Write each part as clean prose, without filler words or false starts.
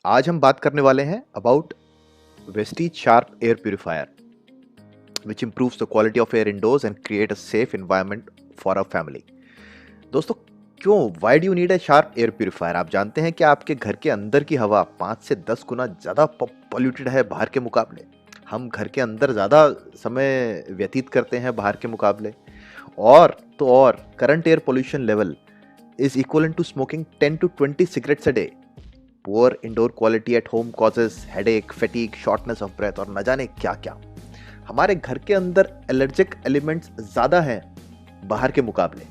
आज हम बात करने वाले हैं about Vestige sharp air purifier which improves the quality of air indoors and create a safe environment for a family. दोस्तों, क्यों why do you need a sharp air purifier? आप जानते हैं कि आपके घर के अंदर की हवा 5 से 10 गुना ज़्यादा पॉल्यूटेड है बाहर के मुकाबले। हम घर के अंदर ज़्यादा समय व्यतीत करते हैं बाहर के मुकाबले। और current air pollution level is equal to smoking 10 to 20 cigarettes a day। Poor indoor quality at home causes headache, fatigue, shortness of breath और न जाने क्या क्या। हमारे घर के अंदर एलर्जिक एलिमेंट्स ज़्यादा हैं बाहर के मुकाबले।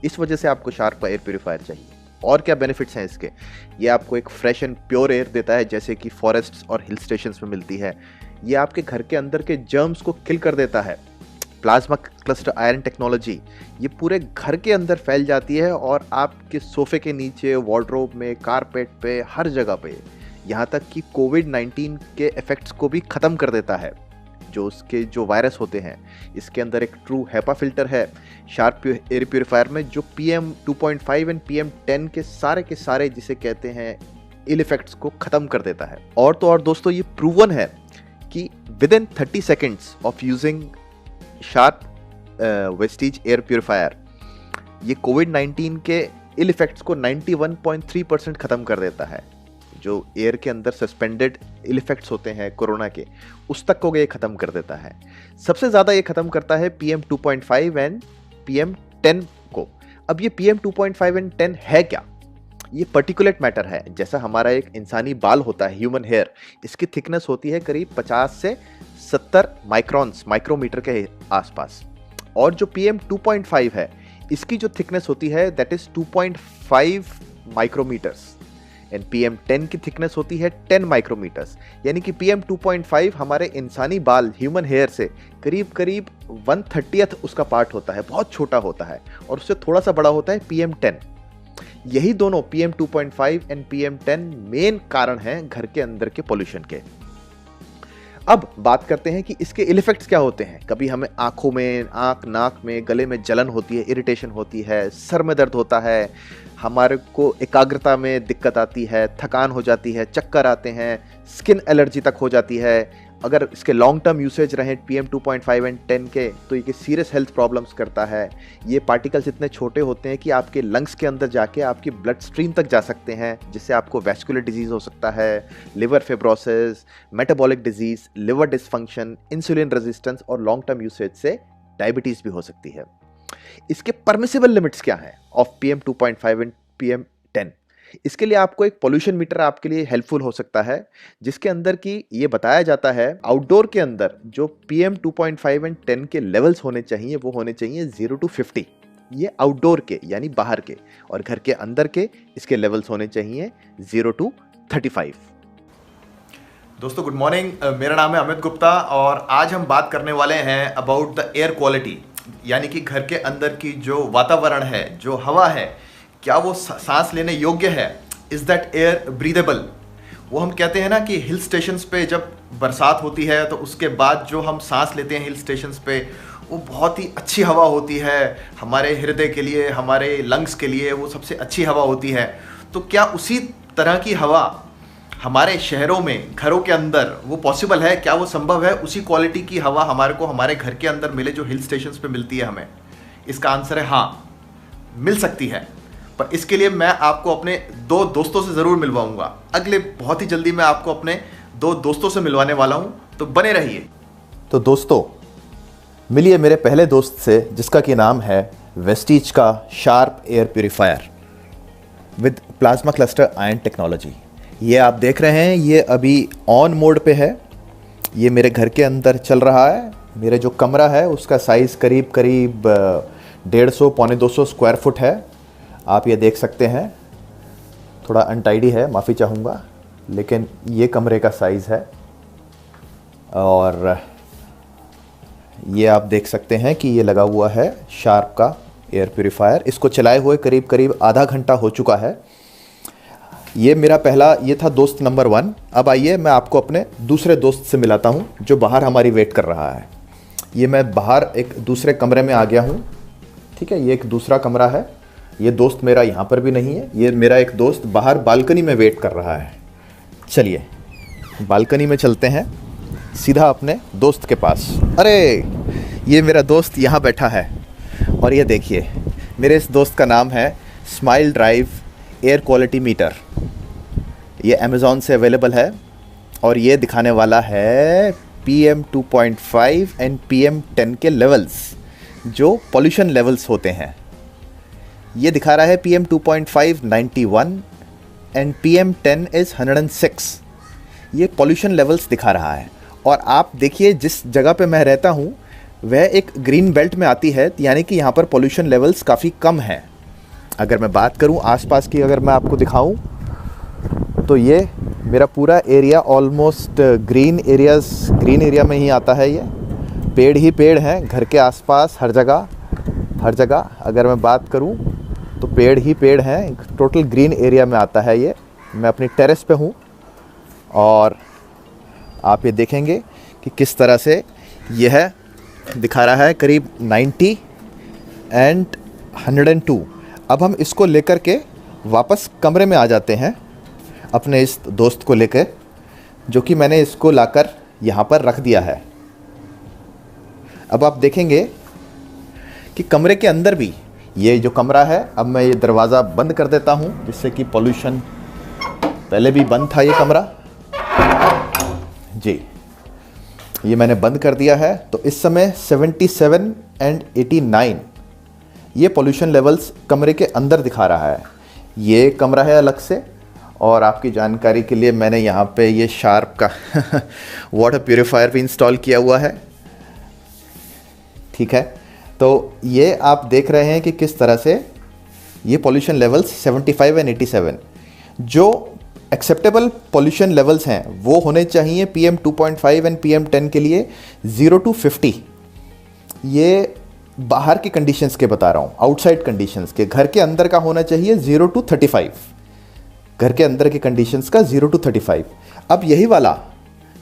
इस वजह से आपको शार्प एयर प्यूरिफायर चाहिए। और क्या बेनिफिट्स हैं इसके? ये आपको एक फ्रेश एंड प्योर एयर देता है, जैसे कि फॉरेस्ट्स और हिल स्टेशंस में मिलती है। ये आपके घर के अंदर के जर्म्स को किल कर देता है। प्लाज्मा क्लस्टर आयरन टेक्नोलॉजी ये पूरे घर के अंदर फैल जाती है और आपके सोफे के नीचे, वार्डरोब में, कारपेट पे, हर जगह पे। यहाँ तक कि कोविड-19 के इफेक्ट्स को भी ख़त्म कर देता है। जो वायरस होते हैं, इसके अंदर एक ट्रू हेपा फिल्टर है शार्प एयर प्यूरिफायर में, जो PM 2.5 एंड PM 10 के सारे जिसे कहते हैं इल इफेक्ट्स को ख़त्म कर देता है। और तो और दोस्तों, ये प्रूवन है कि with in 30 seconds of using sharp Vestige air purifier ये कोविड-19 के इल इफेक्ट्स को 91.3% खत्म कर देता है। जो एयर के अंदर सस्पेंडेड इल इफेक्ट्स होते हैं कोरोना के, उस तक को ये खत्म कर देता है। सबसे ज़्यादा ये खत्म करता है PM 2.5 एंड PM 10 को। अब ये PM 2.5 एंड 10 है क्या? ये पर्टिकुलेट मैटर है। जैसा हमारा एक इंसानी बाल होता है, ह्यूमन हेयर, इसकी थिकनेस होती है करीब 50 से 70 माइक्रोमीटर के आसपास। और जो PM 2.5 है, इसकी जो थिकनेस होती है that is 2.5 micrometres and PM 10 की थिकनेस होती है 10 माइक्रोमीटर्स। यानी कि PM 2.5 हमारे इंसानी बाल, ह्यूमन हेयर से करीब 1/30 उसका पार्ट होता है, बहुत छोटा होता है। और उससे थोड़ा सा बड़ा होता है PM 10। यही दोनों PM 2.5 एंड PM 10 मेन कारण हैं घर के अंदर के पोल्यूशन के। अब बात करते हैं कि इसके इल इफेक्ट्स क्या होते हैं। कभी हमें आंखों में, नाक में, गले में जलन होती है, इरिटेशन होती है, सर में दर्द होता है, हमारे को एकाग्रता में दिक्कत आती है, थकान हो जाती है, चक्कर आते हैं, स्किन एलर्जी तक हो जाती है। अगर इसके लॉन्ग टर्म यूसेज रहे PM 2.5 एंड 10 के, तो ये सीरियस हेल्थ प्रॉब्लम्स करता है। ये पार्टिकल्स इतने छोटे होते हैं कि आपके लंग्स के अंदर जाके आपकी ब्लड स्ट्रीम तक जा सकते हैं, जिससे आपको वैस्कुलर डिजीज हो सकता है, liver fibrosis, metabolic disease, liver dysfunction, insulin resistance और लॉन्ग टर्म यूसेज से डायबिटीज भी हो सकती है। इसके परमिसिबल लिमिट्स क्या हैं ऑफ PM 2.5 एंड PM 10? इसके लिए आपको एक पोल्यूशन मीटर आपके लिए हेल्पफुल हो सकता है, जिसके अंदर की ये बताया जाता है आउटडोर के अंदर जो PM 2.5 एंड 10 के लेवल्स होने चाहिए वो होने चाहिए 0 to 50। ये आउटडोर के यानी बाहर के। और घर के अंदर के इसके लेवल्स होने चाहिए 0 to 35। दोस्तों गुड मॉर्निंग, मेरा नाम है अमित गुप्ता और आज हम बात करने वाले हैं अबाउट द एयर क्वालिटी, यानी कि घर के अंदर की जो वातावरण है, जो हवा है, क्या वो सांस लेने योग्य है? Is that air breathable? वो हम कहते हैं ना कि हिल स्टेशंस पे जब बरसात होती है तो उसके बाद जो हम सांस लेते हैं हिल स्टेशंस पे, वो बहुत ही अच्छी हवा होती है हमारे हृदय के लिए, हमारे लंग्स के लिए वो सबसे अच्छी हवा होती है। तो क्या उसी तरह की हवा हमारे शहरों में, घरों के अंदर वो पॉसिबल है? क्या वो संभव है उसी क्वालिटी की हवा हमारे को हमारे घर के अंदर मिले जो हिल स्टेशंस पे मिलती है हमें? इसका आंसर है हाँ, मिल सकती है। पर इसके लिए मैं आपको अपने 2 दोस्तों से ज़रूर मिलवाऊंगा। अगले बहुत ही जल्दी मैं आपको अपने 2 दोस्तों से मिलवाने वाला हूं, तो बने रहिए। तो दोस्तों, मिलिए मेरे पहले दोस्त से, जिसका कि नाम है वेस्टीज का sharp air purifier with plasma cluster iron technology. ये आप देख रहे हैं, ये अभी ऑन मोड पे है। ये मेरे घर के अंदर चल रहा है। मेरे जो कमरा है उसका साइज़ करीब 150 पौने 200 स्क्वायर फुट है। आप ये देख सकते हैं, थोड़ा अनटाइडी है, माफ़ी चाहूँगा, लेकिन ये कमरे का साइज़ है। और ये आप देख सकते हैं कि ये लगा हुआ है शार्प का एयर प्यूरिफायर। इसको चलाए हुए करीब आधा घंटा हो चुका है। ये मेरा पहला, ये था दोस्त नंबर 1। अब आइए मैं आपको अपने दूसरे दोस्त से मिलाता हूँ जो बाहर हमारी वेट कर रहा है। ये मैं बाहर एक दूसरे कमरे में आ गया हूँ, ठीक है। ये एक दूसरा कमरा है। ये दोस्त मेरा यहाँ पर भी नहीं है। ये मेरा एक दोस्त बाहर बालकनी में वेट कर रहा है। चलिए बालकनी में चलते हैं सीधा अपने दोस्त के पास। अरे ये मेरा दोस्त यहाँ बैठा है और ये देखिए, मेरे इस दोस्त का नाम है smile drive air quality meter. ये अमेज़ॉन से अवेलेबल है और ये दिखाने वाला है PM 2.5 एंड PM 10 के लेवल्स, जो पॉल्यूशन लेवल्स होते हैं। ये दिखा रहा है PM 2.5 91 एंड PM 10 इज़ 106। ये पॉल्यूशन लेवल्स दिखा रहा है। और आप देखिए जिस जगह पे मैं रहता हूँ वह एक ग्रीन बेल्ट में आती है, यानी कि यहाँ पर पॉल्यूशन लेवल्स काफ़ी कम हैं। अगर मैं बात करूँ आसपास की, अगर मैं आपको दिखाऊँ तो ये मेरा पूरा एरिया ऑलमोस्ट ग्रीन एरिया में ही आता है। ये पेड़ ही पेड़ हैं घर के आसपास, हर जगह अगर मैं बात करूँ तो पेड़ ही पेड़ हैं। टोटल ग्रीन एरिया में आता है ये। मैं अपनी टेरेस पे हूँ और आप ये देखेंगे कि किस तरह से यह दिखा रहा है करीब 90 एंड 102। अब हम इसको लेकर के वापस कमरे में आ जाते हैं अपने इस दोस्त को लेकर, जो कि मैंने इसको लाकर यहाँ पर रख दिया है। अब आप देखेंगे कि कमरे के अंदर भी, ये जो कमरा है, अब मैं ये दरवाज़ा बंद कर देता हूँ जिससे कि पॉल्यूशन, पहले भी बंद था ये कमरा जी, ये मैंने बंद कर दिया है। तो इस समय 77 एंड 89 ये पॉल्यूशन लेवल्स कमरे के अंदर दिखा रहा है। ये कमरा है अलग से, और आपकी जानकारी के लिए मैंने यहाँ पे ये शार्प का वाटर प्यूरीफायर भी इंस्टॉल किया हुआ है। ठीक है, तो ये आप देख रहे हैं कि किस तरह से ये पॉल्यूशन लेवल्स 75 एंड 87, जो एक्सेप्टेबल पॉल्यूशन लेवल्स हैं वो होने चाहिए PM 2.5 एंड PM 10 के लिए 0 to 50। ये बाहर की कंडीशंस के बता रहा हूँ, आउटसाइड कंडीशंस के। घर के अंदर का होना चाहिए 0 to 35, घर के अंदर की कंडीशंस का 0 to 35। अब यही वाला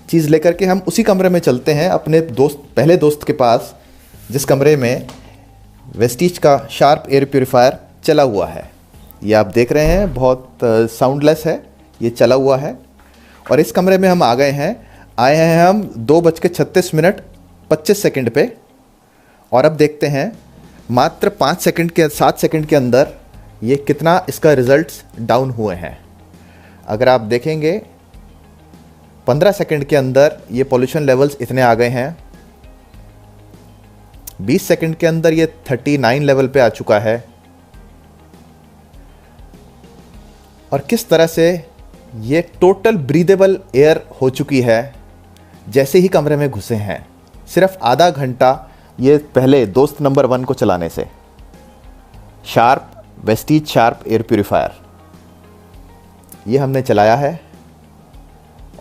चीज़ लेकर के हम उसी कमरे में चलते हैं अपने पहले दोस्त के पास, जिस कमरे में वेस्टीज का शार्प एयर प्यूरीफायर चला हुआ है। ये आप देख रहे हैं बहुत साउंडलेस है, ये चला हुआ है। और इस कमरे में हम आए हैं हम 2:36 पे। और अब देखते हैं मात्र 7 सेकंड के अंदर ये कितना इसका रिजल्ट्स डाउन हुए हैं। अगर आप देखेंगे 15 सेकंड के अंदर ये पॉल्यूशन लेवल्स इतने आ गए हैं। 20 सेकंड के अंदर ये 39 लेवल पे आ चुका है। और किस तरह से ये टोटल ब्रीदेबल एयर हो चुकी है जैसे ही कमरे में घुसे हैं, सिर्फ आधा घंटा ये पहले दोस्त नंबर 1 को चलाने से। वेस्टीज शार्प एयर प्यूरीफायर ये हमने चलाया है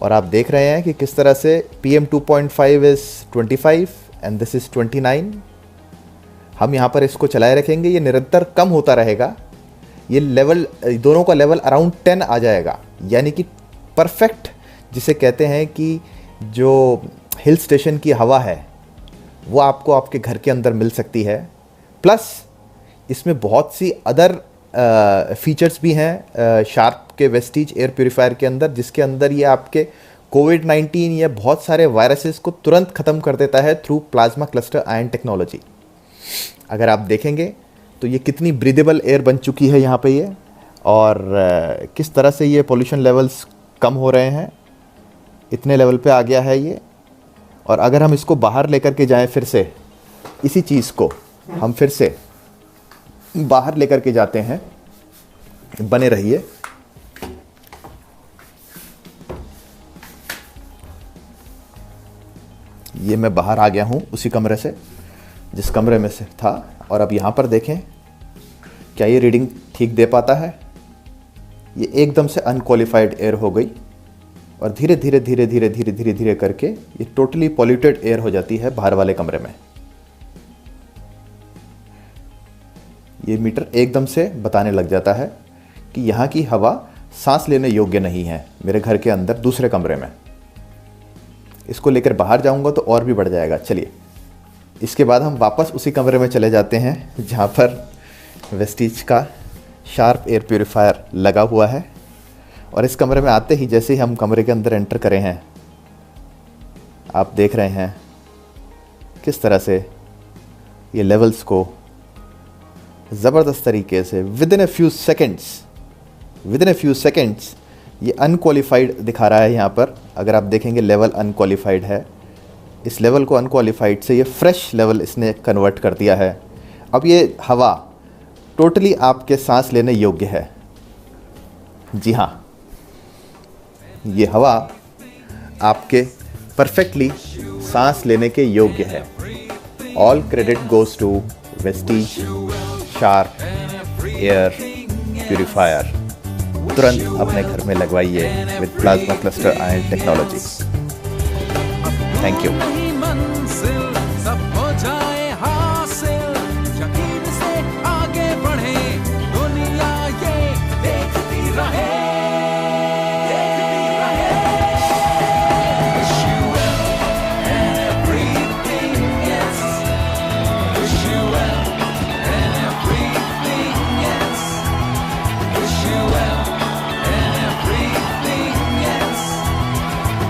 और आप देख रहे हैं कि किस तरह से PM 2.5 is 25 and this is 29। हम यहाँ पर इसको चलाए रखेंगे, ये निरंतर कम होता रहेगा। ये लेवल, दोनों का लेवल अराउंड 10 आ जाएगा, यानी कि परफेक्ट, जिसे कहते हैं कि जो हिल स्टेशन की हवा है वो आपको आपके घर के अंदर मिल सकती है। प्लस इसमें बहुत सी अदर फीचर्स भी हैं शार्प के वेस्टीज एयर प्यूरीफायर के अंदर, जिसके अंदर ये आपके कोविड-19 या बहुत सारे वायरसेस को तुरंत ख़त्म कर देता है through plasma cluster ion technology. अगर आप देखेंगे तो ये कितनी ब्रीदेबल एयर बन चुकी है यहाँ पे ये, और किस तरह से ये पॉल्यूशन लेवल्स कम हो रहे हैं, इतने लेवल पे आ गया है ये। और अगर हम इसको बाहर लेकर के जाएं, फिर से इसी चीज़ को हम फिर से बाहर लेकर के जाते हैं, बने रहिए। ये मैं बाहर आ गया हूँ उसी कमरे से जिस कमरे में से था, और अब यहाँ पर देखें क्या ये रीडिंग ठीक दे पाता है। ये एकदम से अनक्वालिफाइड एयर हो गई और धीरे धीरे धीरे धीरे धीरे धीरे धीरे करके ये टोटली पॉल्यूटेड एयर हो जाती है बाहर वाले कमरे में। ये मीटर एकदम से बताने लग जाता है कि यहाँ की हवा सांस लेने योग्य नहीं है मेरे घर के अंदर दूसरे कमरे में। इसको लेकर बाहर जाऊंगा तो और भी बढ़ जाएगा। चलिए, इसके बाद हम वापस उसी कमरे में चले जाते हैं जहाँ पर वेस्टीज का शार्प एयर प्यूरीफायर लगा हुआ है। और इस कमरे में आते ही जैसे ही हम कमरे के अंदर एंटर करें हैं, आप देख रहे हैं किस तरह से ये लेवल्स को ज़बरदस्त तरीके से with in a few seconds ये अनक्वालिफाइड दिखा रहा है। यहाँ पर अगर आप देखेंगे लेवल अनक्वालिफाइड है, इस लेवल को अनक्वालिफाइड से ये फ्रेश लेवल इसने कन्वर्ट कर दिया है। अब ये हवा टोटली आपके सांस लेने योग्य है। जी हाँ, ये हवा आपके परफेक्टली सांस लेने के योग्य है। All credit goes to Vestige sharp air purifier. तुरंत अपने घर में लगवाइए with plasma cluster ion technology. Thank you.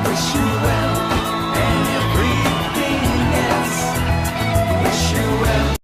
Wish you well.